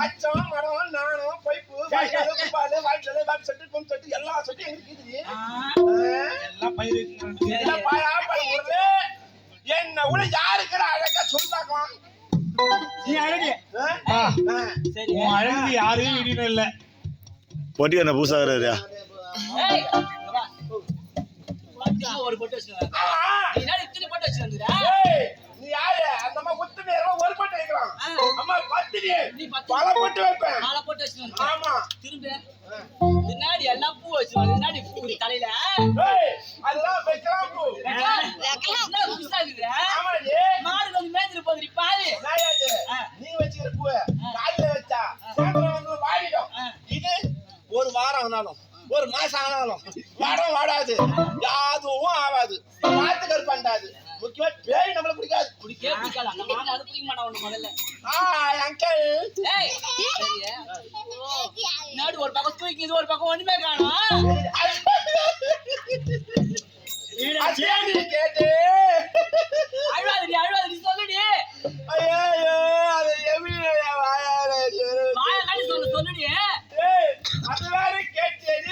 அச்சம் மரம் நாணம் பைப்பு பால் வாழ்க்கை சொட்டு எல்லாம் சொட்டு எங்களுக்கு என்ன உள்ள யாருக்கிற அழகா சொல்லிட்டாக்கலாம் அழகு யாரையும் இடியும் இல்ல போட்டி என்ன பூசாகிறாரு ஒரு போட்டு வச்சு நீ யாரு அந்த அம்மா ஒத்து நேரம் ஒரு போட்டு வைக்கலாம் அம்மா பத்தினி பல போட்டு வைப்பேன் மாலை போட்டு வச்சு ஆமா திரும்ப முன்னாடி எல்லாம் பூ வச்சு முன்னாடி பூ தலையில அதெல்லாம் வைக்கலாம் பூ மாடு வந்து மேய்ஞ்சிட்டு போகுது பாரு நீ வச்சுக்கிற பூ காலையில வச்சா சாயந்தரம் வந்து வாடிடும் இது ஒரு வாரம் ஆனாலும் ஒரு மாசம் ஆனாலும் வாடம் வாடாது யாதுவும் ஆகாது மாத்துக்கரு பண்ணாது முக்கியமா பேய் நம்மள பிடிக்காது பிடிக்கவே பிடிக்காது அந்த மாமா அது பிடிக்க மாட்டான் ஒண்ணு முதல்ல அங்கிள் நாடு ஒரு பக்கம் தூக்கி இது ஒரு பக்கம் ஒண்ணுமே காணும் கேட்டு அழுவாதி சொல்லுடி ஐயோ அது எப்படி சொல்லுடி அது வேற கேட்டேன்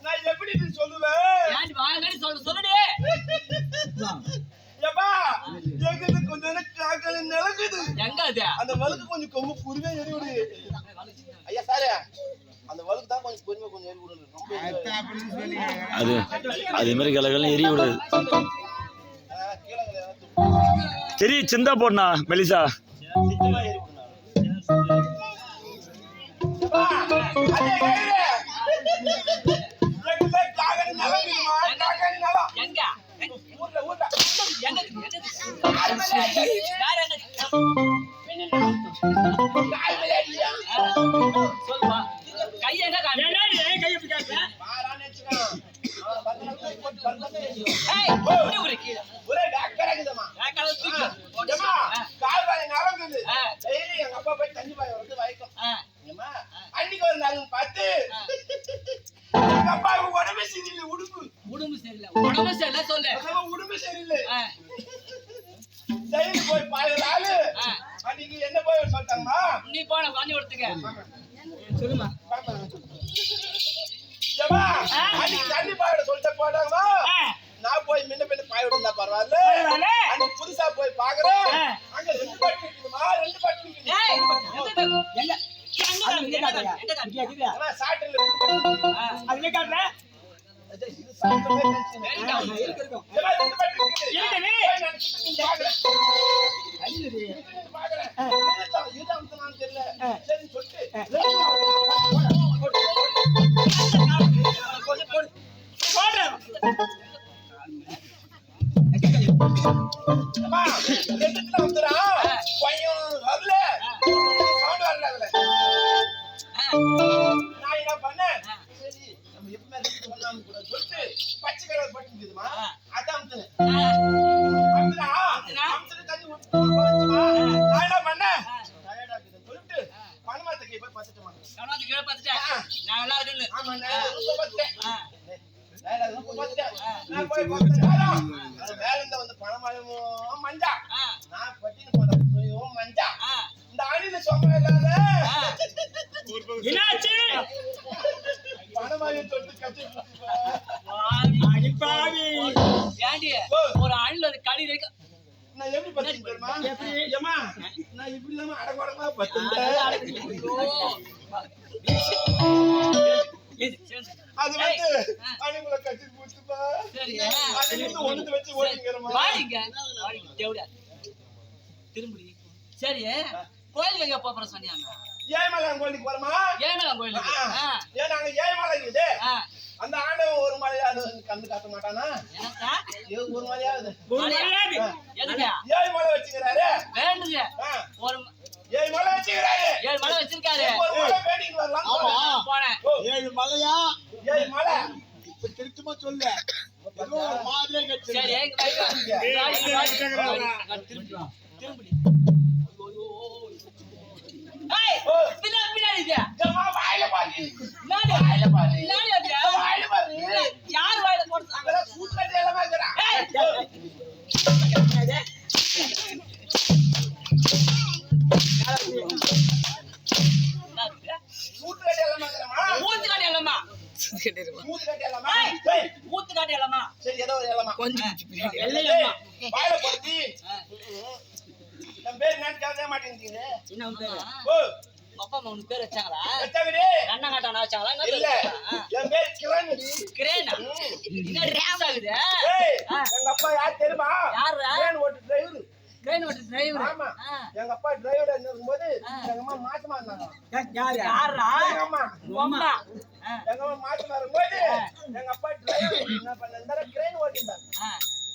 நான் எப்படி சொல்லுவேன் சொல்லுடி கொஞ்சம் நிலக்குது எங்க அது அந்த வழுக்கு கொஞ்சம் கொம்பு பொறுமையா எரி விடு ஐயா சாரு அந்த வழுக்கு தான் கொஞ்சம் பொறுமையா கொஞ்சம் எரி விடுங்க அது அதே மாதிரி கிழக்கெல்லாம் எரிய விடுது சரி சிந்தா போடணா மெலிசா அன்னைக்கு ஒரு நாள் பார்த்து அப்பாவுக்கு உடம்பு சரியில்லை உடம்பு சரியில்லை சொல்லு உடம்பு சரியில்லை சரி போய் பாயலாலு அன்னைக்கு என்ன போய் சொல்லிட்டாங்கம்மா நீ போன பண்ணி கொடுத்துக்க சொல்லுமா ஏமா அன்னைக்கு தண்ணி பாயோட சொல்லிட்டு போனாங்கம்மா நான் போய் முன்ன பின்ன பாய விடுந்தா பரவாயில்ல அன்னைக்கு புதுசா போய் பாக்குறேன் அங்க ரெண்டு பாட்டு இருக்குதுமா ரெண்டு பாட்டு இருக்குது நான் என்ன பண்ணேன் சரி நம்ம எப்பவுமே பண்ணாம கூட சொல்லிட்டு பச்சை கலர் பட்டு இருக்குதுமா அதான் நான் என்ன பண்ணேன் சொல்லிட்டு பணமாத்துக்கு போய் பார்த்துட்டேன் நான் நல்லா இருக்கேன் ஆமா நான் போய் பார்த்தேன் மேல இருந்து வந்து பணமாயும் மஞ்சா நான் பட்டினு போன மஞ்சா இந்த அணில சொன்ன இல்லாத என்னாச்சு பணமாயும் தொட்டு கட்டி ஒரு அணில கடி இருக்கு நான் எப்படி பத்தி தெரியுமா ஏமா நான் இப்படி இல்லாம அடகுடமா பத்தேன் அது வந்து அணில கட்டி போட்டுப்பா சரி அணில ஒண்ணு வச்சு ஓடிங்கறமா வாடிங்க திரும்பி சரி கோயிலுக்கு எங்க போற சொன்னாங்க ஏமலாம் கோயிலுக்கு போறமா ஏமலாம் கோயிலுக்கு ஏன் நாங்க ஏமலாம் இருக்குது அந்த ஆண்டவன் ஒரு மலையாவது கண்டு காட்ட மாட்டானா ஒரு மலையாவது எதுக்கு 7 மலை வச்சுக்கிறாரு வேண்டுங்க ஒரு 7 மலை வச்சுக்கிறாரு 7 மலை வச்சிருக்காரு ஒரு மலை வேண்டிட்டு வரலாம் போறேன் 7 மலையா 7 மலை இப்ப திருத்தமா சொல்லு ஏதோ ஒரு மாதிரியா கட்சி சரி திரும்பி ஏய், பின்னாடி இது. ஏம்மா, வாயில பாரு. நாடி. வாயில பாரு. நாடி அது. வாயில பாரு. யார் வாயில போடுறாங்க? அங்கதான் சூட்கட்டு எல்லாமே இருக்குடா. சூட்கட்டு எல்லாமே இருக்குடா. ஊத்து காட்டி எல்லாமா? சூட்கட்டு எல்லாமே. ஏய், ஏய், ஊத்து காட்டி எல்லாமா? சரி ஏதோ ஒரு எல்லாமா. எல்லையம்மா. வாயில போடுதி. என் பேர் என்னன்னு கேட்கவே மாட்டேங்கிறீங்க. என்ன உன் பேரு? ஓ, அப்பா அம்மா உனக்கு பேர் வச்சாங்களா? வச்சாங்கடி. அண்ணன் காட்டான வச்சாங்களா? என்ன பேர் இல்ல, வச்சாங்க? என் பேர் கிரண்டி. கிரேனா? என்ன ரேஸ் ஆகுது? ஏய், ஆ. எங்க அப்பா யார் தெரியுமா? யாருடா? கிரேன் ஓட்டு டிரைவர். ட்ரெயின் ஓட்டு டிரைவர். ஆமா. எங்க அப்பா டிரைவரா இருக்கும்போது எங்க அம்மா மாசமா இருந்தாங்க. யாரா? எங்க அம்மா அம்மா. எங்க அம்மா மாசமா இருக்கும்போது எங்க அப்பா டிரைவர் என்ன பண்ணாரு? கிரேன் ஓட்டிட்டாங்க.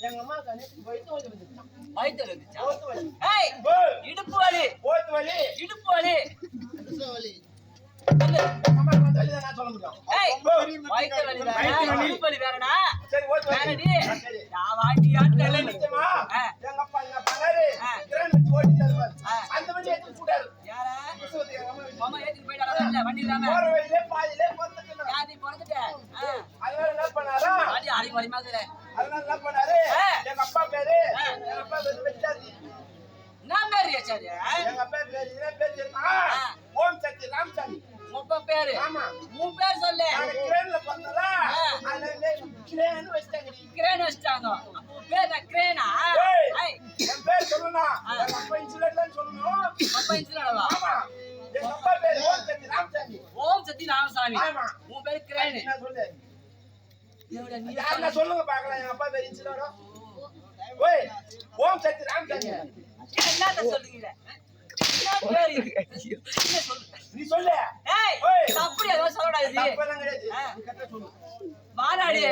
எங்க அம்மா கணக்கு வயித்து வலி வந்துட்டான். வயித்துல இருந்துச்சா? ஓட்டு வலி. ஏய், ஓ, இடுப்பு வலி. ஓட்டு வலி. இடுப்பு வலி. எங்க அம்மா வந்து வலி தான் நான் சொல்ல முடியும். ஏய், ஓ, வயித்து வலி வேற. இடுப்பு வலி வேறடா. சரி ஓட்டு வலி. வேறடி. சரி. நான் வாட்டியான்னு தெரியல. நிச்சயமா ஆ. எங்க அப்பா என்ன பண்ணாரு? ஆ. கிரேன் வச்சு ஓட்டிட்டாரு பாரு. ஆ. அந்த வண்டி எடுத்து போட்டாரு. யாரா? கிறிஸ்துவத்துக்கு எங்க அம்மா மாமா ஏத்திட்டு போயிட்டாரா? இல்ல, வண்டி இல்லாம. போற வழியிலே பாதியிலே பொறுத்துட்டு யார் நீ பிறந்துட்ட? அதனால என்ன பண்ணாரா? வாடி அடி வலி மாதிரி. அதனால என்ன பண்ணாரு? ஆ. எங்க அப்பா பேரு வெச்சாரு. நான் பேர் ஏச்சாரு. எங்க அப்பா பேரு என்ன பேர் தெரியுமா? ஆ. ஓம் சக்தி ராமசாமி. முப்ப பேரு. ஆமா. உன் பேர் சொல்லு. நாங்க கிரேன்ல பிறந்ததா? ஆ. அதனால கிரேன் வச்சிட்டாங்க. கிரேன் வச்சிட்டாங்க. அப்போ உன் பேர் நான் கிரேனா? ஏய், ஏய், என் பேர் சொல்லணும். ஆ. எங்க அப்பா இன்சுலேட்லன்னு சொல்லணும். அப்பா இன்சுலடவா? ஆமா. எங்க அப்பா பேரு ஓம் சக்தி ராமசாமி. ஓம் சத்தி ராமசாமி. ஆமா. உன் பேர் கிரேன். என்ன சொல்லு? எவ்வளவு நீ யாருன்னா சொல்லுங்க பார்க்கலாம். எங்க அப்பா பேரு இன்சுலேடோ. ஓய், ஓம் சக்தி ராமசாமி. என்னத்த சொல்லுங்க? என்ன பேரு? என்ன சொல்லு? நீ சொல்லு. ஏய், ஓய். தப்பு ஏதோ சொல்லக்கூடாது. தப்பெல்லாம் கிடையாது. ஆ. நீ கரெக்டா சொல்லு. வாடாடி.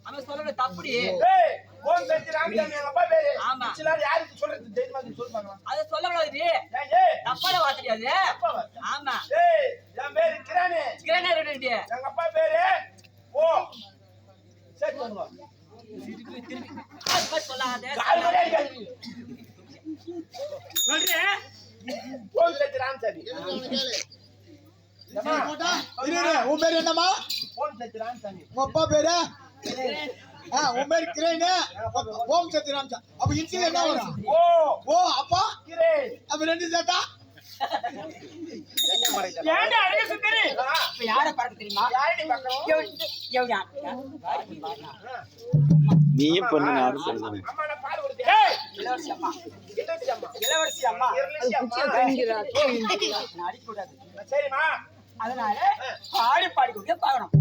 அவன் சொல்லக்கூடாது தப்புடி. ஏய், ஓம் சக்தி ராமசாமி எங்க அப்பா பேரு. ஆமா. இன்சுலேட் யாருக்கு சொல்றது? தைரியமா சொல்லு பார்க்கலாம். அதை சொல்லக்கூடாது. ஏய், ஏய், தப்பான வார்த்தை அது. அப்பா வார்த்தை. ஆமா. ஏய், என் பேரு கிரானு. கிரேனா ரெடி. எங்க அப்பா பேரு ஓ சரி சொல்லுங்க. திருப்பி திருப்பி அது பத்தி சொல்லாத. கால் வலி அடிக்காதீங்க. சொல்றேன். ஓம் சக்தி ராமசாமி. ஏம்மா, உன் பேர் என்னம்மா? ஓம் சக்தி ராமசாமி. உங்க அப்பா பேரு? உன் பேர் கிரேனு. ஓம் சக்தி ராமசா. அப்ப இன்சில் என்ன வரும்? ஓ ஓ அப்பா கிரேன். அப்ப ரெண்டு சேர்த்தா என்ன மறைச்சா? ஏன்டா அழகு சுந்தரி? ஆ, இப்ப யாரை பார்க்க தெரியுமா? யாரடி பார்க்கணும்? எவடா? நீயும் பொண்ணு யாரும் சொல்லுங்க. அம்மா நான் பால் கொடுத்தேன். இளவரசி அம்மா. இளவரசி அம்மா. இளவரசி அம்மா. இளவரசி அம்மா. நான் அடிக்கூடாது. சரிம்மா. அதனால பாடி பாடி கொடுக்க பார்க்கணும்.